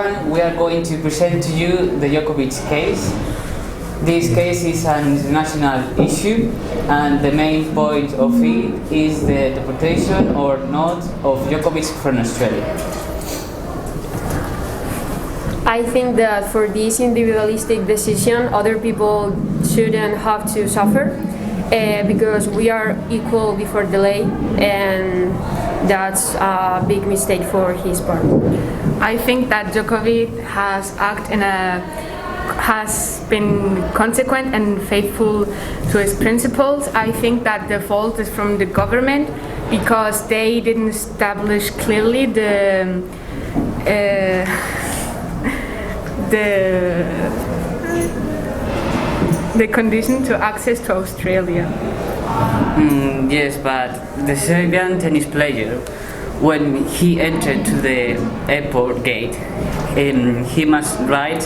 everyone, we are going to present to you the Djokovic case. This case is an international issue, and the main point of it is the deportation or not of Djokovic from Australia. I think that for this individualistic decision, other people shouldn't have to suffer because we are equal before the law, and that's a big mistake for his part. I think that Djokovic has been consequent and faithful to his principles. I think that the fault is from the government because they didn't establish clearly the condition to access to Australia. Yes, but the Serbian tennis player, when he entered to the airport gate, he must write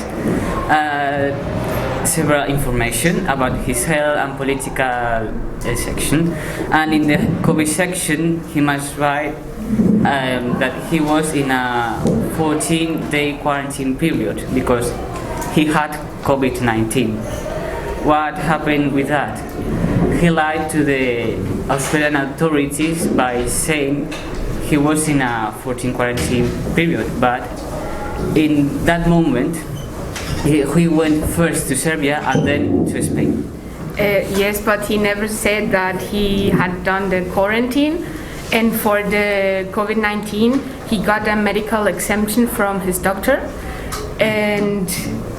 several information about his health and political section, and in the COVID section he must write that he was in a 14-day quarantine period because he had COVID-19. What happened with that? He lied to the Australian authorities by saying he was in a 14 quarantine period, but in that moment he went first to Serbia and then to Spain. Yes, but he never said that he had done the quarantine, and for the COVID-19 he got a medical exemption from his doctor, and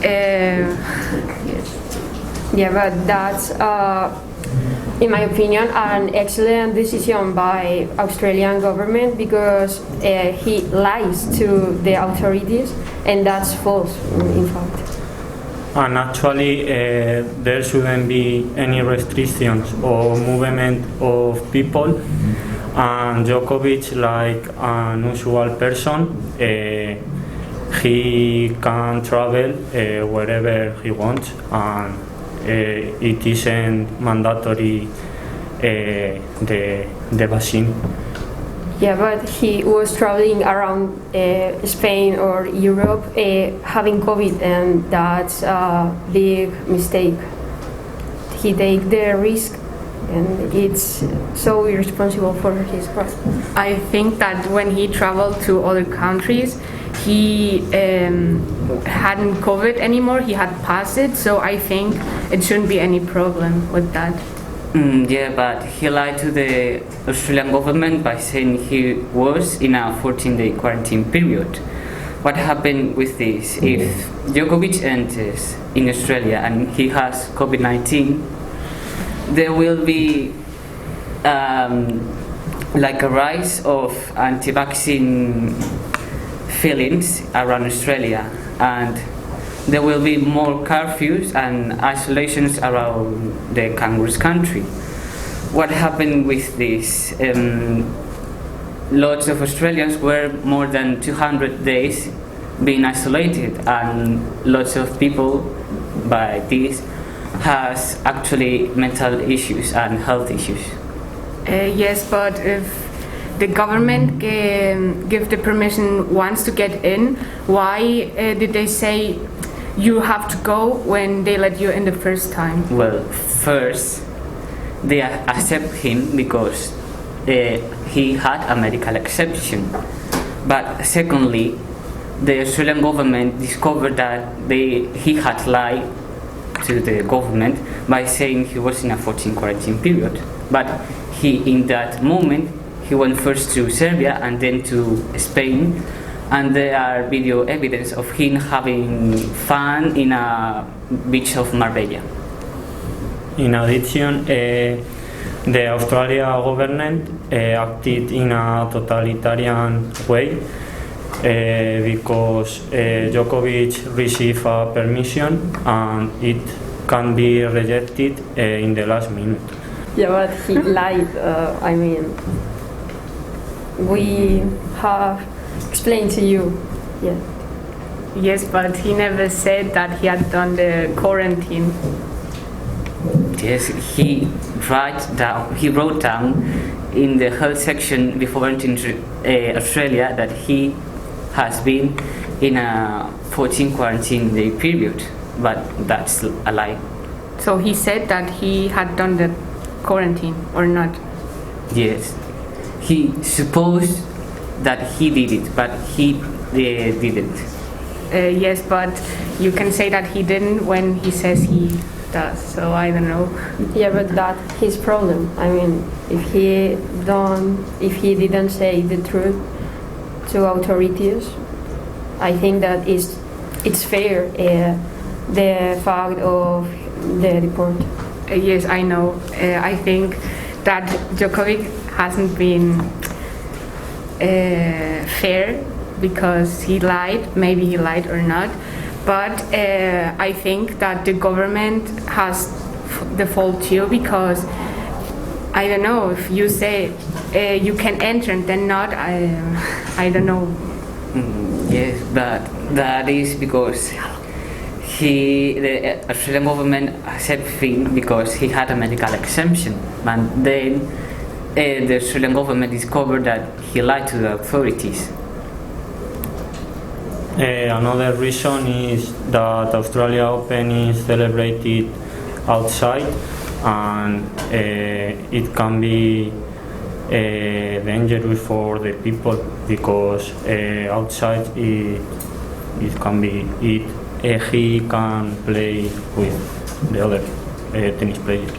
yes. Yeah, but that's, in my opinion, an excellent decision by Australian government because he lies to the authorities, and that's false, in fact. And actually, there shouldn't be any restrictions or movement of people. And Djokovic, like an usual person, he can travel wherever he wants, and it isn't mandatory the vaccine. Yeah, but he was traveling around Spain or Europe having COVID, and that's a big mistake. He take the risk, and it's so irresponsible for his part. I think that when he traveled to other countries, he hadn't COVID anymore, he had passed it, so I think it shouldn't be any problem with that. Yeah, but he lied to the Australian government by saying he was in a 14-day quarantine period. What happened with this? If Djokovic enters in Australia and he has COVID-19, there will be like a rise of anti-vaccine feelings around Australia, and there will be more curfews and isolations around the Kangaroos country. What happened with this? Lots of Australians were more than 200 days being isolated, and lots of people by this has actually mental issues and health issues. Yes, but if the government give the permission once to get in, why did they say you have to go when they let you in the first time? Well, first they accept him because he had a medical exception, but secondly the Australian government discovered that he had lied to the government by saying he was in a 14 quarantine period, but in that moment he went first to Serbia and then to Spain, and there are video evidence of him having fun in a beach of Marbella. In addition, the Australian government acted in a totalitarian way because Djokovic received a permission and it can be rejected in the last minute. Yeah, but he lied. We have explained to you. Yeah. Yes, but he never said that he had done the quarantine. Yes, he wrote down in the health section before entering Australia that he has been in a 14 quarantine day period, but that's a lie. So he said that he had done the quarantine or not? Yes, he supposed that he did it, but he didn't. Yes, but you can say that he didn't when he says he does. So I don't know. Yeah, but that's his problem. I mean, if he didn't say the truth to authorities, I think that it's fair. The fact of the report. Yes, I know. I think that Djokovic hasn't been fair because he lied. Maybe he lied or not. But I think that the government has the fault too, because I don't know, if you say you can enter and then not, I don't know. Yes, but that is because the Australian government accepted him because he had a medical exemption, and then the Australian government discovered that he lied to the authorities. Another reason is that Australia Open is celebrated outside, and it can be dangerous for the people because outside it can be he can play with the other tennis players.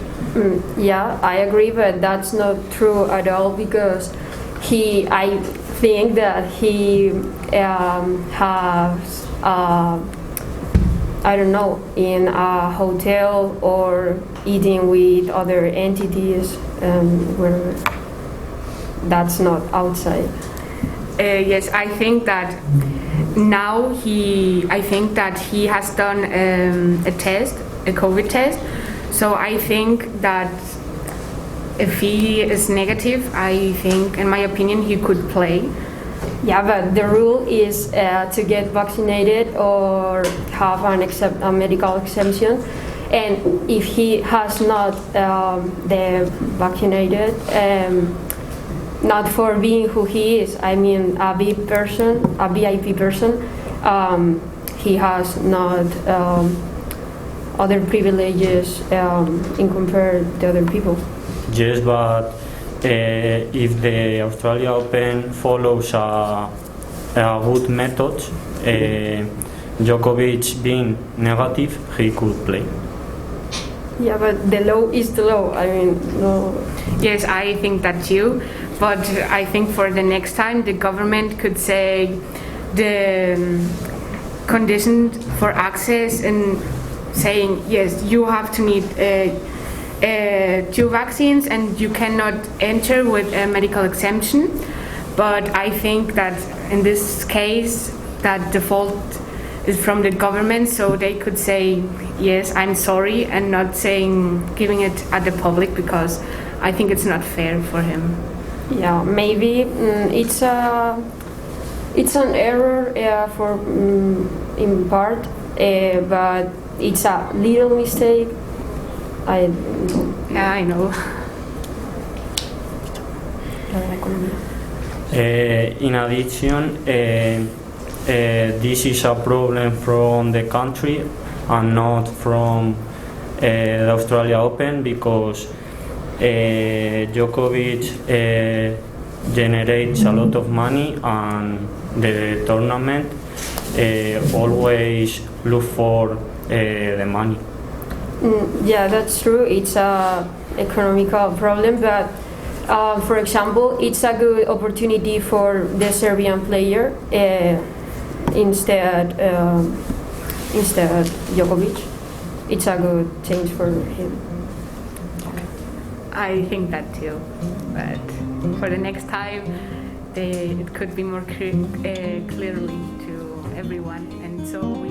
Yeah, I agree, but that's not true at all because I think that he has, I don't know, in a hotel or eating with other entities, where that's not outside. Yes, I think that now he has done a COVID test. So I think that if he is negative, I think, in my opinion, he could play. Yeah, but the rule is to get vaccinated or have a medical exemption. And if he has not the vaccinated, not for being who he is, I mean a VIP person, he has not other privileges in compared to other people. Yes, but if the Australia Open follows a good method, Djokovic being negative, he could play. Yeah, but the law is the law. I mean, no. Yes, I think that too. But I think for the next time, the government could say the conditions for access and saying, yes, you have to need 2 vaccines and you cannot enter with a medical exemption. But I think that in this case, that the fault is from the government, so they could say, yes, I'm sorry, and not giving it at the public, because I think it's not fair for him. Yeah, maybe it's an error for in part, but it's a little mistake. Yeah, I know. In addition, this is a problem from the country and not from the Australia Open, because Djokovic generates a lot of money, and the tournament always look for the money. Yeah, that's true. It's a economical problem, but for example, it's a good opportunity for the Serbian player instead Djokovic. It's a good change for him. I think that too, but for the next time, it could be more clearly to everyone, and so we.